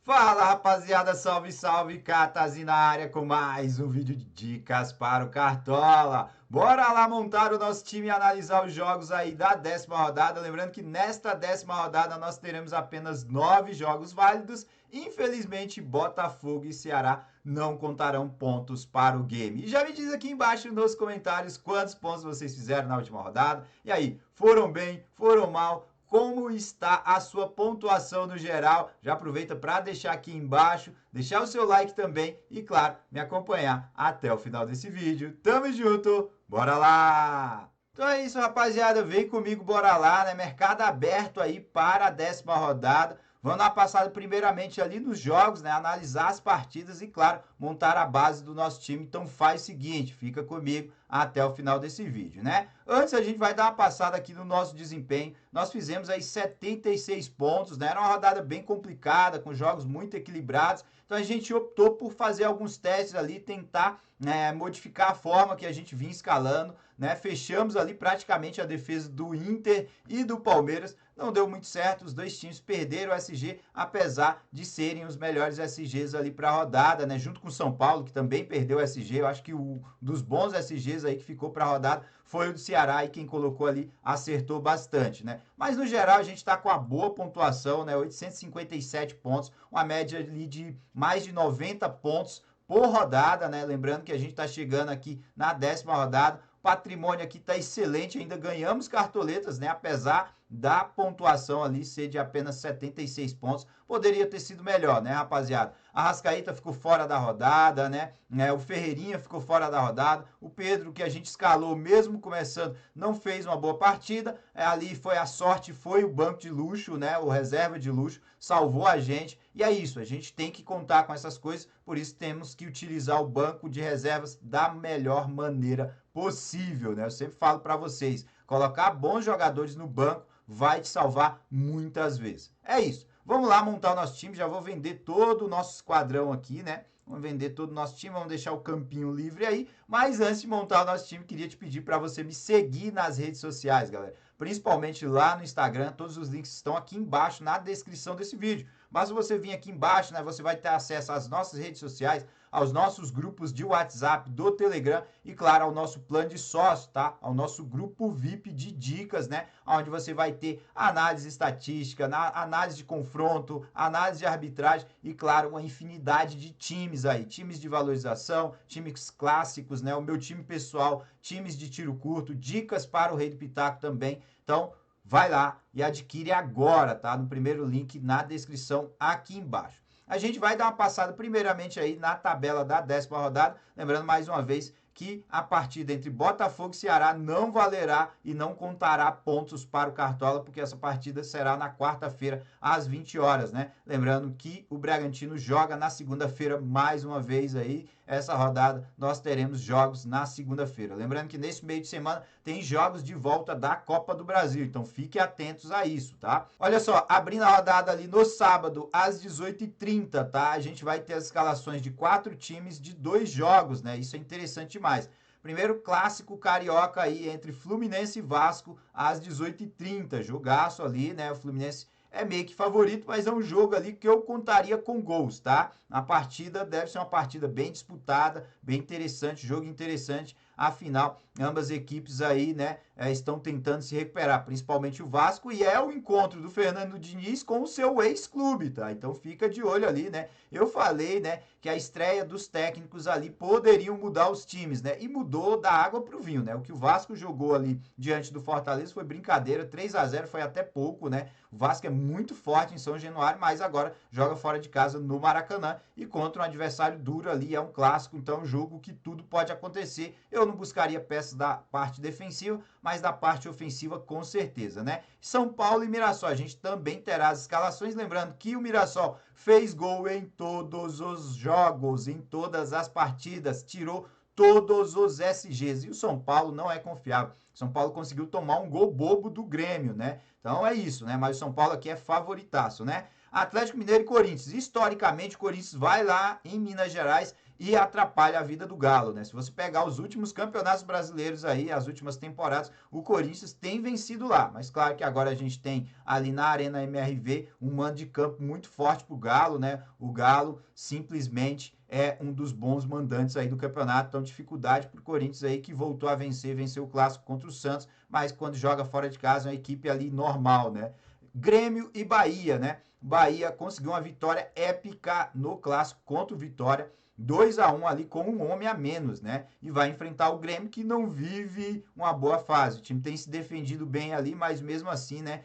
Fala rapaziada, salve, salve, Catarse na área com mais um vídeo de dicas para o Cartola. Bora lá montar o nosso time e analisar os jogos aí da 10ª rodada. Lembrando que nesta 10ª rodada nós teremos apenas 9 jogos válidos. Infelizmente, Botafogo e Ceará não contarão pontos para o game. E já me diz aqui embaixo nos comentários quantos pontos vocês fizeram na última rodada. E aí, foram bem, foram mal? Como está a sua pontuação no geral? Já aproveita para deixar aqui embaixo, deixar o seu like também e, claro, me acompanhar até o final desse vídeo. Tamo junto, bora lá! Então é isso, rapaziada, vem comigo, bora lá, né? Mercado aberto aí para a 10ª rodada. Vamos dar uma passada primeiramente ali nos jogos, né? Analisar as partidas e, claro, montar a base do nosso time. Então faz o seguinte, fica comigo até o final desse vídeo, né? Antes a gente vai dar uma passada aqui no nosso desempenho. Nós fizemos aí 76 pontos, né? Era uma rodada bem complicada, com jogos muito equilibrados. Então a gente optou por fazer alguns testes ali, tentar, né, modificar a forma que a gente vinha escalando, né? Fechamos ali praticamente a defesa do Inter e do Palmeiras. Não deu muito certo, os dois times perderam o SG, apesar de serem os melhores SGs ali para a rodada, né? Junto com o São Paulo, que também perdeu o SG. Eu acho que o dos bons SGs aí que ficou para a rodada foi o do Ceará e quem colocou ali acertou bastante, né? Mas no geral a gente está com a boa pontuação, né? 857 pontos, uma média ali de mais de 90 pontos por rodada, né? Lembrando que a gente está chegando aqui na 10ª rodada. O patrimônio aqui está excelente, ainda ganhamos cartoletas, né? Apesar da pontuação ali ser de apenas 76 pontos. Poderia ter sido melhor, né, rapaziada? A Arrascaeta ficou fora da rodada, né? O Ferreirinha ficou fora da rodada. O Pedro, que a gente escalou mesmo começando, não fez uma boa partida. Ali foi a sorte, foi o banco de luxo, né? O reserva de luxo, salvou a gente. E é isso, a gente tem que contar com essas coisas, por isso temos que utilizar o banco de reservas da melhor maneira possível, né? Eu sempre falo para vocês, colocar bons jogadores no banco vai te salvar muitas vezes. É isso. Vamos lá montar o nosso time, já vou vender todo o nosso esquadrão aqui, né? Vamos vender todo o nosso time, vamos deixar o campinho livre aí. Mas antes de montar o nosso time, queria te pedir para você me seguir nas redes sociais, galera. Principalmente lá no Instagram, todos os links estão aqui embaixo na descrição desse vídeo. Basta você vir aqui embaixo, né? Você vai ter acesso às nossas redes sociais, aos nossos grupos de WhatsApp, do Telegram e, claro, ao nosso plano de sócio, tá? Ao nosso grupo VIP de dicas, né? Onde você vai ter análise estatística, análise de confronto, análise de arbitragem e, claro, uma infinidade de times aí. Times de valorização, times clássicos, né? O meu time pessoal, times de tiro curto, dicas para o Rei do Pitaco também. Então, vai lá e adquire agora, tá? No primeiro link na descrição aqui embaixo. A gente vai dar uma passada primeiramente aí na tabela da 10ª rodada, lembrando mais uma vez que a partida entre Botafogo e Ceará não valerá e não contará pontos para o Cartola, porque essa partida será na quarta-feira às 20 horas, né? Lembrando que o Bragantino joga na segunda-feira mais uma vez aí, essa rodada nós teremos jogos na segunda-feira. Lembrando que nesse meio de semana tem jogos de volta da Copa do Brasil, então fiquem atentos a isso, tá? Olha só, abrindo a rodada ali no sábado às 18h30, tá? A gente vai ter as escalações de 4 times de 2 jogos, né? Isso é interessante demais. Primeiro clássico carioca aí entre Fluminense e Vasco às 18h30, jogaço ali, né? O Fluminense é meio que favorito, mas é um jogo ali que eu contaria com gols, tá? A partida deve ser uma partida bem disputada, bem interessante, jogo interessante. Afinal, ambas equipes aí, né, estão tentando se recuperar, principalmente o Vasco, e é o encontro do Fernando Diniz com o seu ex-clube, tá? Então fica de olho ali, né? Eu falei, né, que a estreia dos técnicos ali poderiam mudar os times, né? E mudou da água pro vinho, né? O que o Vasco jogou ali diante do Fortaleza foi brincadeira, 3-0 foi até pouco, né? O Vasco é muito forte em São Januário, mas agora joga fora de casa no Maracanã e contra um adversário duro ali, é um clássico, então é um jogo que tudo pode acontecer. Eu não buscaria peças da parte defensiva, mas da parte ofensiva com certeza, né? São Paulo e Mirassol, a gente também terá as escalações, lembrando que o Mirassol fez gol em todos os jogos, em todas as partidas, tirou todos os SGs, e o São Paulo não é confiável. São Paulo conseguiu tomar um gol bobo do Grêmio, né? Então é isso, né? Mas o São Paulo aqui é favoritaço, né? Atlético Mineiro e Corinthians. Historicamente, o Corinthians vai lá em Minas Gerais e atrapalha a vida do Galo, né? Se você pegar os últimos campeonatos brasileiros aí, as últimas temporadas, o Corinthians tem vencido lá. Mas claro que agora a gente tem ali na Arena MRV um mando de campo muito forte pro Galo, né? O Galo simplesmente é um dos bons mandantes aí do campeonato. Então, dificuldade pro Corinthians aí que voltou a venceu o clássico contra o Santos, mas quando joga fora de casa é uma equipe ali normal, né? Grêmio e Bahia, né? Bahia conseguiu uma vitória épica no clássico contra o Vitória. 2-1 ali com um homem a menos, né? E vai enfrentar o Grêmio que não vive uma boa fase. O time tem se defendido bem ali, mas mesmo assim, né,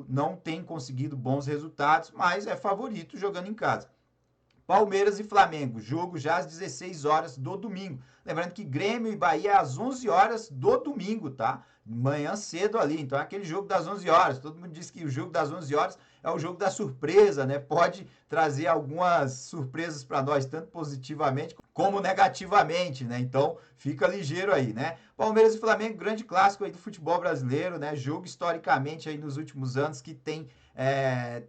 não tem conseguido bons resultados, mas é favorito jogando em casa. Palmeiras e Flamengo, jogo já às 16 horas do domingo. Lembrando que Grêmio e Bahia é às 11 horas do domingo, tá? Manhã cedo ali. Então é aquele jogo das 11 horas. Todo mundo diz que o jogo das 11 horas é o jogo da surpresa, né? Pode trazer algumas surpresas para nós, tanto positivamente como negativamente, né? Então fica ligeiro aí, né? Palmeiras e Flamengo, grande clássico aí do futebol brasileiro, né? Jogo historicamente aí nos últimos anos que tem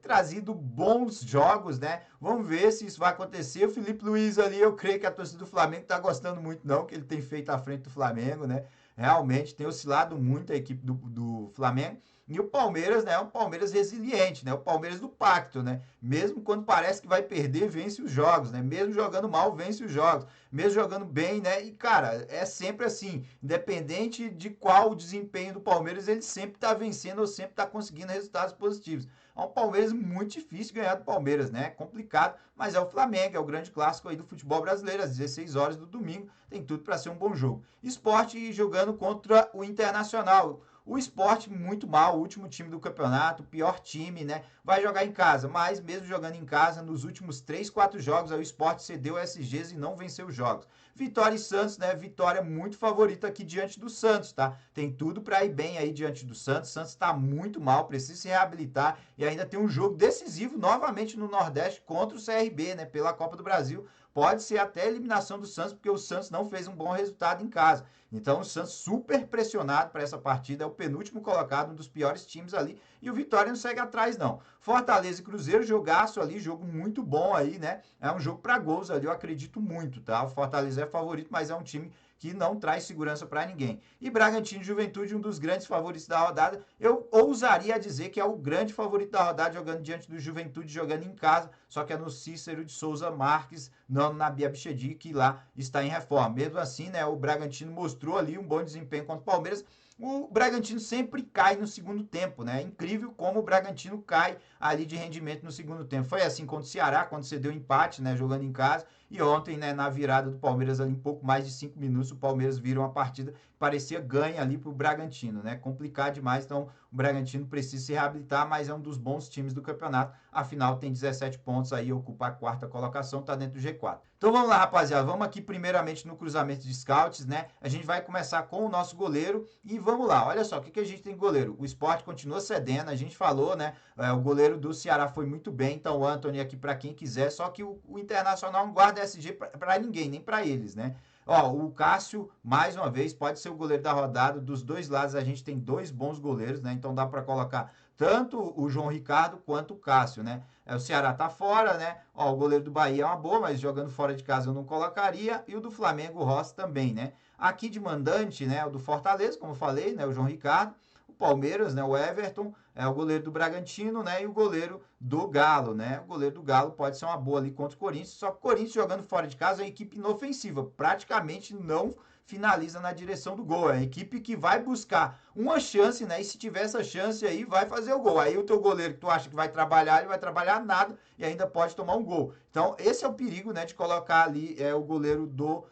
trazido bons jogos, né? Vamos ver se isso vai acontecer. O Felipe Luiz ali, eu creio que a torcida do Flamengo tá gostando muito, não, que ele tem feito à frente do Flamengo, né? Realmente tem oscilado muito a equipe do Flamengo. E o Palmeiras, né? É um Palmeiras resiliente, né? O Palmeiras do pacto, né? Mesmo quando parece que vai perder, vence os jogos, né? Mesmo jogando mal, vence os jogos. Mesmo jogando bem, né? E, cara, é sempre assim. Independente de qual o desempenho do Palmeiras, ele sempre tá vencendo ou sempre tá conseguindo resultados positivos. É um Palmeiras muito difícil ganhar do Palmeiras, né? É complicado, mas é o Flamengo, é o grande clássico aí do futebol brasileiro, às 16 horas do domingo. Tem tudo para ser um bom jogo. Sport jogando contra o Internacional. O Sport muito mal, o último time do campeonato, o pior time, né? Vai jogar em casa, mas mesmo jogando em casa, nos últimos 3, 4 jogos, o Sport cedeu SGs e não venceu os jogos. Vitória e Santos, né? Vitória muito favorita aqui diante do Santos, tá? Tem tudo para ir bem aí diante do Santos. Santos está muito mal, precisa se reabilitar e ainda tem um jogo decisivo novamente no Nordeste contra o CRB, né? Pela Copa do Brasil. Pode ser até a eliminação do Santos, porque o Santos não fez um bom resultado em casa. Então o Santos super pressionado para essa partida, é o penúltimo colocado, um dos piores times ali, e o Vitória não segue atrás não. Fortaleza e Cruzeiro, jogaço ali, jogo muito bom aí, né? É um jogo para gols ali, eu acredito muito, tá? O Fortaleza é favorito, mas é um time que não traz segurança para ninguém. E Bragantino e Juventude, um dos grandes favoritos da rodada. Eu ousaria dizer que é o grande favorito da rodada, jogando diante do Juventude, jogando em casa, só que é no Cícero de Souza Marques, não na Bia Bichedi, que lá está em reforma. Mesmo assim, né, o Bragantino mostrou ali um bom desempenho contra o Palmeiras. O Bragantino sempre cai no segundo tempo, né? É incrível como o Bragantino cai ali de rendimento no segundo tempo. Foi assim contra o Ceará, quando você deu empate, né, jogando em casa. E ontem, né, na virada do Palmeiras, ali em pouco mais de 5 minutos, o Palmeiras vira uma partida que parecia ganha ali para o Bragantino, né? Complicado demais, então o Bragantino precisa se reabilitar, mas é um dos bons times do campeonato. Afinal, tem 17 pontos aí, ocupa a quarta colocação, está dentro do G4. Então vamos lá, rapaziada. Vamos aqui primeiramente no cruzamento de scouts, né? A gente vai começar com o nosso goleiro e vamos lá. Olha só, o que a gente tem de goleiro? O Sport continua cedendo, a gente falou, né? O goleiro do Ceará foi muito bem, então o Antony aqui para quem quiser, só que o Internacional não guarda SG para ninguém, nem para eles, né? Ó, o Cássio, mais uma vez, pode ser o goleiro da rodada. Dos dois lados a gente tem dois bons goleiros, né? Então dá para colocar tanto o João Ricardo quanto o Cássio, né? O Ceará tá fora, né? Ó, o goleiro do Bahia é uma boa, mas jogando fora de casa eu não colocaria. E o do Flamengo, o Rossi também, né? Aqui de mandante, né? O do Fortaleza, como eu falei, né? O João Ricardo. O Palmeiras, né? O Everton, é o goleiro do Bragantino, né? E o goleiro do Galo, né? O goleiro do Galo pode ser uma boa ali contra o Corinthians, só que o Corinthians jogando fora de casa é uma equipe inofensiva, praticamente não finaliza na direção do gol. É a equipe que vai buscar uma chance, né? E se tiver essa chance aí, vai fazer o gol. Aí o teu goleiro que tu acha que vai trabalhar, ele vai trabalhar nada e ainda pode tomar um gol. Então, esse é o perigo, né? De colocar ali o goleiro do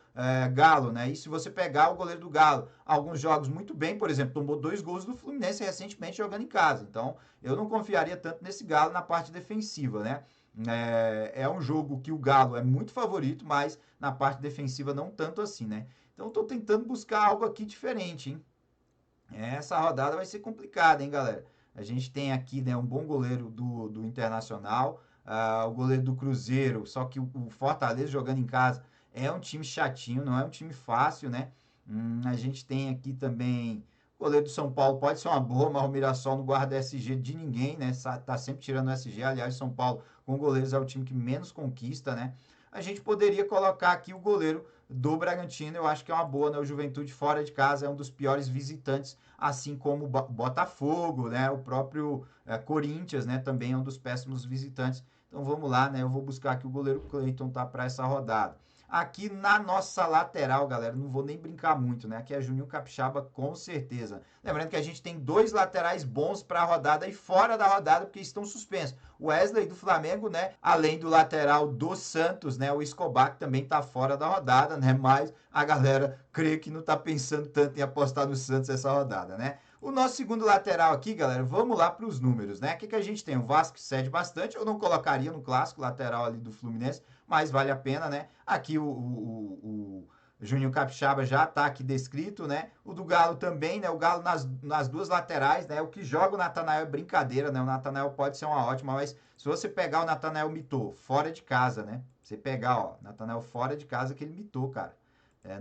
Galo, né? E se você pegar o goleiro do Galo, alguns jogos muito bem, por exemplo, tomou 2 gols do Fluminense recentemente jogando em casa. Então, eu não confiaria tanto nesse Galo na parte defensiva, né? É um jogo que o Galo é muito favorito, mas na parte defensiva não tanto assim, né? Então, estou tentando buscar algo aqui diferente, hein? Essa rodada vai ser complicada, hein, galera? A gente tem aqui, né, um bom goleiro do Internacional, o goleiro do Cruzeiro, só que o Fortaleza jogando em casa é um time chatinho, não é um time fácil, né? A gente tem aqui também O goleiro do São Paulo pode ser uma boa, mas o Mirassol não guarda SG de ninguém, né? Tá sempre tirando o SG. Aliás, São Paulo com goleiros é o time que menos conquista, né? A gente poderia colocar aqui o goleiro do Bragantino, eu acho que é uma boa, né? O Juventude fora de casa é um dos piores visitantes, assim como o Botafogo, né? O próprio Corinthians, né? Também é um dos péssimos visitantes. Então vamos lá, né? Eu vou buscar aqui o goleiro Cleiton, tá? Para essa rodada. Aqui na nossa lateral, galera, não vou nem brincar muito, né? Aqui é Juninho Capixaba, com certeza. Lembrando que a gente tem 2 laterais bons para a rodada e fora da rodada, porque estão suspensos. O Wesley do Flamengo, né? Além do lateral do Santos, né? O Escobar, que também tá fora da rodada, né? Mas a galera creio que não tá pensando tanto em apostar no Santos essa rodada, né? O nosso segundo lateral aqui, galera, vamos lá para os números, né? O que a gente tem? O Vasco cede bastante, eu não colocaria no clássico lateral ali do Fluminense, mas vale a pena, né? Aqui o Juninho Capixaba já tá aqui descrito, né? O do Galo também, né? O Galo nas duas laterais, né? O que joga o Natanael é brincadeira, né? O Natanael pode ser uma ótima, mas se você pegar o Natanael mitou fora de casa, né? Você pegar, ó, Natanael fora de casa que ele mitou, cara.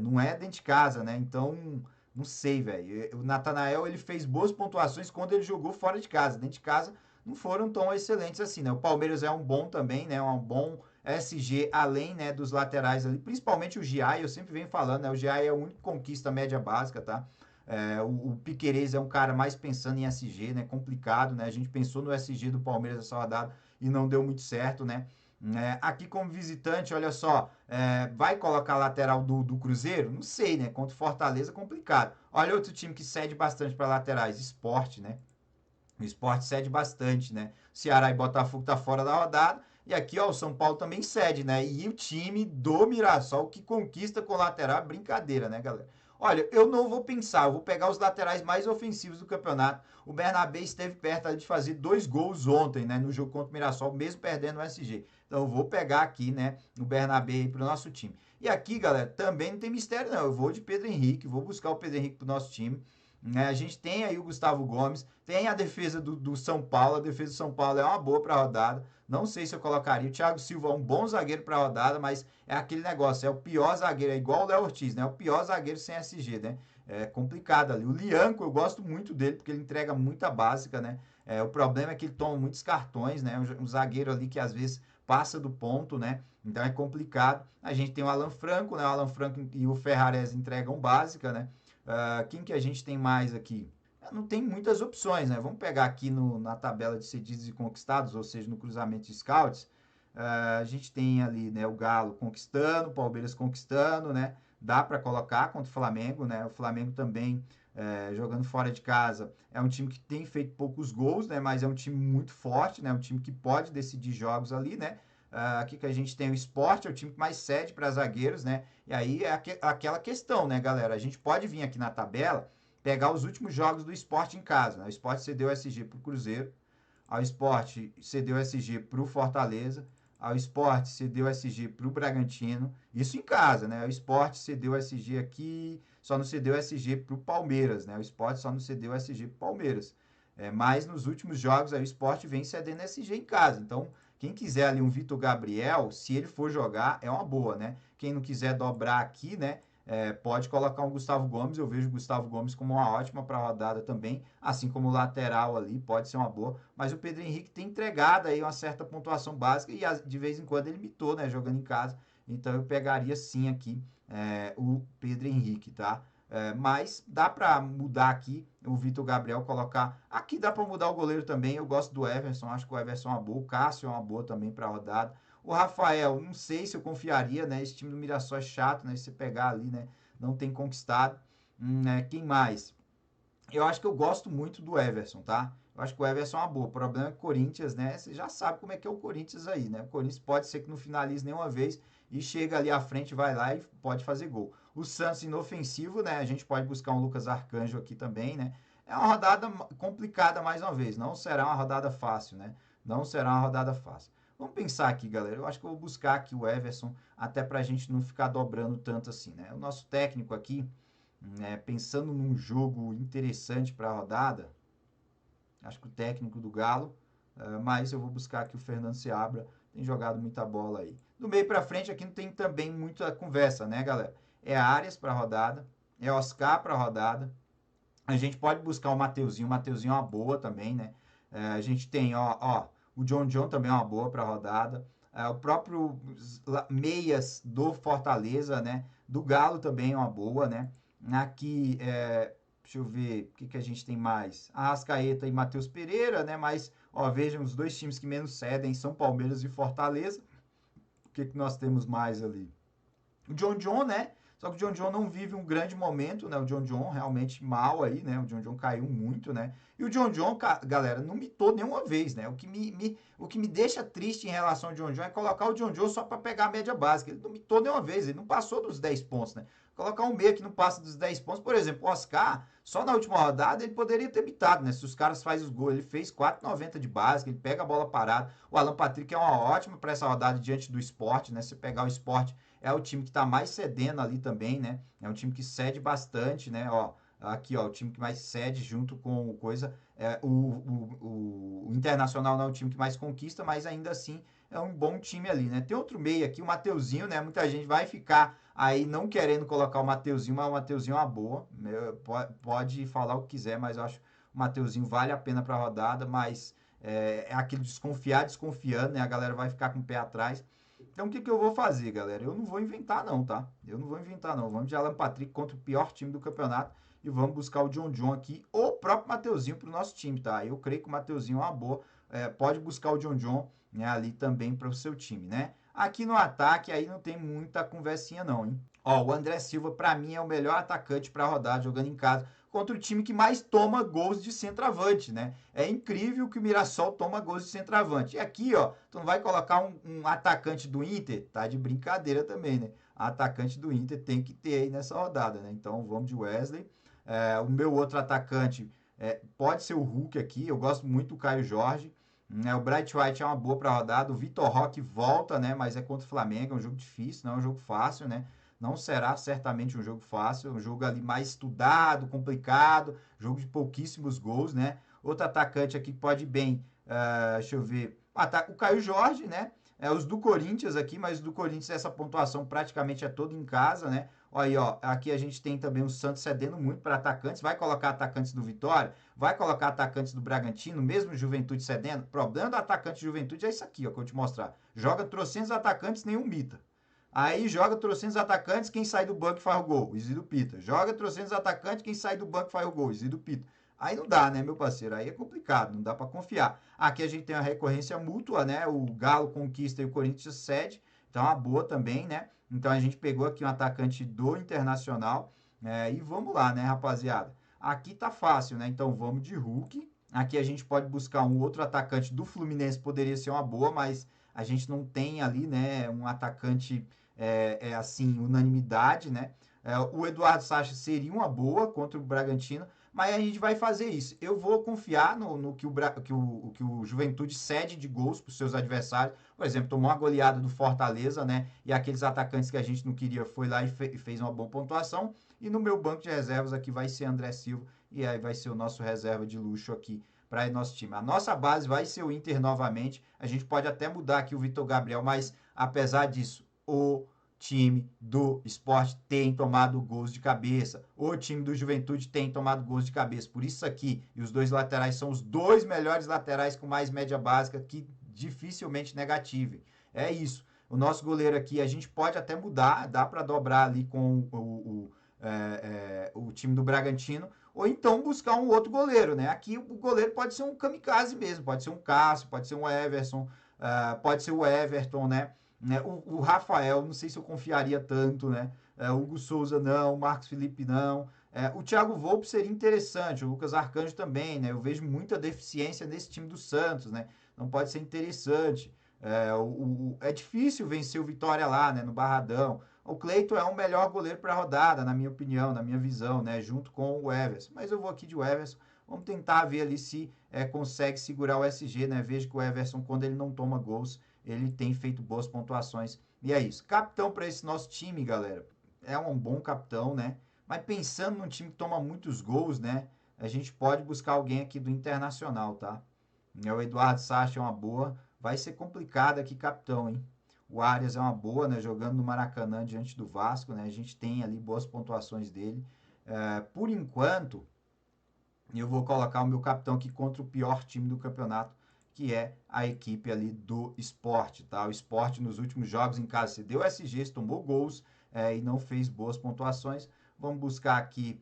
Não é dentro de casa, né? Então, não sei, velho. O Natanael, ele fez boas pontuações quando ele jogou fora de casa. Dentro de casa não foram tão excelentes assim, né? O Palmeiras é um bom também, né? Um bom SG, além, né, dos laterais ali, principalmente o Giai, eu sempre venho falando, né? O Giai é o único que conquista média básica, tá? O Piquerez é um cara mais pensando em SG, né? Complicado, né? A gente pensou no SG do Palmeiras essa rodada e não deu muito certo, né? Aqui como visitante, olha só, vai colocar a lateral do Cruzeiro? Não sei, né? Contra o Fortaleza, complicado. Olha outro time que cede bastante para laterais, Sport, né? O Sport cede bastante, né? Ceará e Botafogo tá fora da rodada. E aqui, ó, o São Paulo também cede, né? E o time do Mirassol que conquista com lateral, brincadeira, né, galera? Olha, eu não vou pensar, eu vou pegar os laterais mais ofensivos do campeonato. O Bernabé esteve perto de fazer 2 gols ontem, né, no jogo contra o Mirassol, mesmo perdendo o SG. Então eu vou pegar aqui, né, o Bernabé para o nosso time. E aqui, galera, também não tem mistério, não. Eu vou de Pedro Henrique, vou buscar o Pedro Henrique para o nosso time. A gente tem aí o Gustavo Gomes, tem a defesa do São Paulo, a defesa do São Paulo é uma boa para a rodada. Não sei se eu colocaria. O Thiago Silva é um bom zagueiro para a rodada, mas é aquele negócio, é o pior zagueiro, é igual o Léo Ortiz, né? É o pior zagueiro sem SG, né? É complicado ali. O Lianco, eu gosto muito dele, porque ele entrega muita básica, né? O problema é que ele toma muitos cartões, né? Um zagueiro ali que às vezes passa do ponto, né? Então é complicado. A gente tem o Alan Franco, né? O Alan Franco e o Ferrares entregam básica, né? Quem que a gente tem mais aqui? Não tem muitas opções, né? Vamos pegar aqui na tabela de cedidos e conquistados, ou seja, no cruzamento de scouts. A gente tem ali, né, o Galo conquistando, o Palmeiras conquistando, né? Dá para colocar contra o Flamengo, né? O Flamengo também jogando fora de casa é um time que tem feito poucos gols, né? Mas é um time muito forte, né? Um time que pode decidir jogos ali, né? Aqui que a gente tem o Sport, é o time que mais cede para zagueiros, né? E aí é aquela questão, né, galera? A gente pode vir aqui na tabela, pegar os últimos jogos do Sport em casa, né? O Sport cedeu SG para o Cruzeiro, ao Sport cedeu SG para o Fortaleza, ao Sport cedeu SG para o Bragantino, isso em casa, né? O Sport cedeu SG aqui, só não cedeu SG para o Palmeiras, né? O Sport só não cedeu SG para o Palmeiras. Mas nos últimos jogos aí o Sport vem cedendo SG em casa, então quem quiser ali um Vitor Gabriel, se ele for jogar, é uma boa, né? Quem não quiser dobrar aqui, né? Pode colocar um Gustavo Gomes, eu vejo o Gustavo Gomes como uma ótima para a rodada também, assim como o lateral ali, pode ser uma boa, mas o Pedro Henrique tem entregado aí uma certa pontuação básica e de vez em quando ele mitou, né, jogando em casa, então eu pegaria sim aqui o Pedro Henrique, tá? Mas dá para mudar aqui o Vitor Gabriel, colocar. Aqui dá para mudar o goleiro também. Eu gosto do Everson, acho que o Everson é uma boa. O Cássio é uma boa também para a rodada. O Rafael, não sei se eu confiaria, né? Esse time do Mirassol é chato, né? Se você pegar ali, né? Não tem conquistado. Quem mais? Eu acho que eu gosto muito do Everson, tá? Eu acho que o Everson é uma boa. O problema é que o Corinthians, né? Você já sabe como é que é o Corinthians aí, né? O Corinthians pode ser que não finalize nenhuma vez e chega ali à frente, vai lá e pode fazer gol. O Santos inofensivo, né? A gente pode buscar um Lucas Arcanjo aqui também, né? É uma rodada complicada mais uma vez. Não será uma rodada fácil, né? Não será uma rodada fácil. Vamos pensar aqui, galera. Eu acho que eu vou buscar aqui o Everson, até pra gente não ficar dobrando tanto assim, né? O nosso técnico aqui, né, pensando num jogo interessante para a rodada, acho que o técnico do Galo, mas eu vou buscar aqui o Fernando Seabra, tem jogado muita bola aí. Do meio para frente aqui não tem também muita conversa, né, galera? É Arias para a rodada, é Oscar para a rodada, A gente pode buscar o Mateuzinho é uma boa também, né? A gente tem, o John também é uma boa para a rodada. O próprio Meias do Fortaleza, né? Do Galo também é uma boa, né? Aqui, deixa eu ver, o que a gente tem mais? Arrascaeta e Matheus Pereira, né? Mas, vejam, os dois times que menos cedem são Palmeiras e Fortaleza. O que nós temos mais ali? O John, né? Só que o John não vive um grande momento, né? O John realmente mal aí, né? O John caiu muito, né? E o John, galera, não mitou nenhuma vez, né? O que me deixa triste em relação ao John é colocar o John só para pegar a média básica. Ele não mitou nenhuma vez, ele não passou dos 10 pontos, né? Colocar um meia que não passa dos 10 pontos, por exemplo, o Oscar, só na última rodada ele poderia ter mitado, né? Se os caras fazem os gols, ele fez 4,90 de básica, ele pega a bola parada. O Alan Patrick é uma ótima para essa rodada diante do esporte, né? Se pegar o esporte, é o time que está mais cedendo ali também, né? É um time que cede bastante, né? Aqui, o time que mais cede junto com o coisa. O Internacional não é o time que mais conquista, mas ainda assim é um bom time ali, né? Tem outro meio aqui, o Mateuzinho, né? Muita gente vai ficar aí não querendo colocar o Mateuzinho, mas o Mateuzinho é uma boa. Pode falar o que quiser, mas eu acho o Mateuzinho vale a pena para a rodada, mas é aquele desconfiando, né? A galera vai ficar com o pé atrás. Então, o que eu vou fazer, galera? Eu não vou inventar, não, tá? Eu não vou inventar, não. Vamos de Alan Patrick contra o pior time do campeonato e vamos buscar o John aqui, ou o próprio Mateuzinho para o nosso time, tá? Eu creio que o Mateuzinho é uma boa. Pode buscar o John, né, ali também para o seu time, né? Aqui no ataque, aí não tem muita conversinha, não, hein? O André Silva, para mim, é o melhor atacante para rodar jogando em casa contra o time que mais toma gols de centroavante, né? É incrível que o Mirassol toma gols de centroavante. E aqui, tu não vai colocar um atacante do Inter, tá de brincadeira também, né? Atacante do Inter tem que ter aí nessa rodada, né? Então vamos de Wesley. O meu outro atacante pode ser o Hulk aqui, eu gosto muito do Caio Jorge. O Bright White é uma boa para a rodada. O Vitor Roque volta, né? Mas é contra o Flamengo, é um jogo difícil, não é um jogo fácil, né? Não será certamente um jogo fácil, um jogo ali mais estudado, complicado, jogo de pouquíssimos gols, né? Outro atacante aqui que pode ir bem, deixa eu ver, o Caio Jorge, né? Os do Corinthians aqui, mas do Corinthians essa pontuação praticamente é toda em casa, né? Olha aí, aqui a gente tem também o Santos cedendo muito para atacantes, vai colocar atacantes do Vitória, vai colocar atacantes do Bragantino, mesmo Juventude cedendo. O problema do atacante Juventude é isso aqui, ó, que eu vou te mostrar. Joga trocentos atacantes, nenhum mita. Aí joga trocentos atacantes, quem sai do banco faz o gol, Isidro Pita. Joga trocentos atacantes, quem sai do banco faz o gol, Isidro Pita. Aí não dá, né, meu parceiro? Aí é complicado, não dá para confiar. Aqui a gente tem a recorrência mútua, né? O Galo conquista e o Corinthians cede. Então, uma boa também, né? Então, a gente pegou aqui um atacante do Internacional. E vamos lá, né, rapaziada? Aqui tá fácil, né? Então, vamos de Hulk. Aqui a gente pode buscar um outro atacante do Fluminense, poderia ser uma boa, mas a gente não tem ali, né, um atacante assim, unanimidade, né? O Eduardo Sacha seria uma boa contra o Bragantino, mas a gente vai fazer isso. Eu vou confiar no que o Juventude cede de gols para os seus adversários. Por exemplo, tomou uma goleada do Fortaleza, né? E aqueles atacantes que a gente não queria foi lá e fez uma boa pontuação. E no meu banco de reservas aqui vai ser André Silva, e aí vai ser o nosso reserva de luxo aqui para nosso time. A nossa base vai ser o Inter novamente. A gente pode até mudar aqui o Vitor Gabriel, mas apesar disso, o time do esporte tem tomado gols de cabeça. O time do Juventude tem tomado gols de cabeça. Por isso aqui, e os dois laterais são os dois melhores laterais com mais média básica, que dificilmente negativem. É isso. O nosso goleiro aqui, a gente pode até mudar, dá para dobrar ali com o time do Bragantino, ou então buscar um outro goleiro, né? Aqui o goleiro pode ser um kamikaze mesmo, pode ser um Cássio, pode ser um Everson, pode ser o Everton, né? O Rafael, não sei se eu confiaria tanto, né? O Hugo Souza não, o Marcos Felipe não. O Thiago Volpe seria interessante, o Lucas Arcanjo também, né? Eu vejo muita deficiência nesse time do Santos, né? Não pode ser interessante. É difícil vencer o Vitória lá, né? No Barradão. O Cleiton é o melhor goleiro para a rodada, na minha opinião, na minha visão, né? Junto com o Everson. Mas eu vou aqui de Everson. Vamos tentar ver ali se consegue segurar o SG, né? Vejo que o Everson, quando ele não toma gols, ele tem feito boas pontuações. E é isso. Capitão para esse nosso time, galera. É um bom capitão, né? Mas pensando num time que toma muitos gols, né? A gente pode buscar alguém aqui do Internacional, tá? O Eduardo Sacha é uma boa. Vai ser complicado aqui, capitão, hein? O Arias é uma boa, né? Jogando no Maracanã diante do Vasco, né? A gente tem ali boas pontuações dele. Por enquanto, E eu vou colocar o meu capitão aqui contra o pior time do campeonato, que é a equipe ali do Sport, tá? O Sport nos últimos jogos em casa cedeu SGs, tomou gols e não fez boas pontuações. Vamos buscar aqui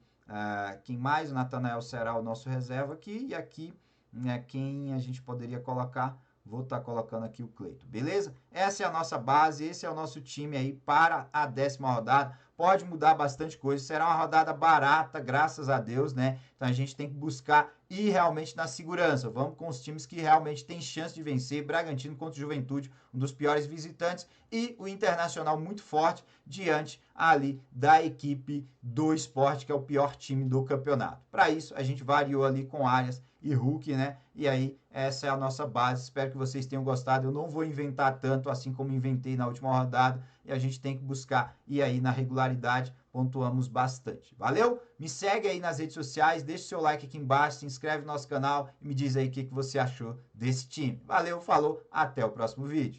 quem mais? O Natanael será o nosso reserva aqui. E aqui, né, quem a gente poderia colocar? Vou estar colocando aqui o Cleito, beleza? Essa é a nossa base, esse é o nosso time aí para a 10ª rodada. Pode mudar bastante coisa, será uma rodada barata, graças a Deus, né? Então a gente tem que buscar ir realmente na segurança. Vamos com os times que realmente têm chance de vencer. Bragantino contra o Juventude, um dos piores visitantes, e o Internacional muito forte diante ali da equipe do Sport, que é o pior time do campeonato. Para isso, a gente variou ali com Arias e Hulk, né? E aí, essa é a nossa base. Espero que vocês tenham gostado. Eu não vou inventar tanto assim como inventei na última rodada. E a gente tem que buscar. E aí, na regularidade, pontuamos bastante. Valeu? Me segue aí nas redes sociais, deixa o seu like aqui embaixo, se inscreve no nosso canal e me diz aí o que você achou desse time. Valeu, falou, até o próximo vídeo.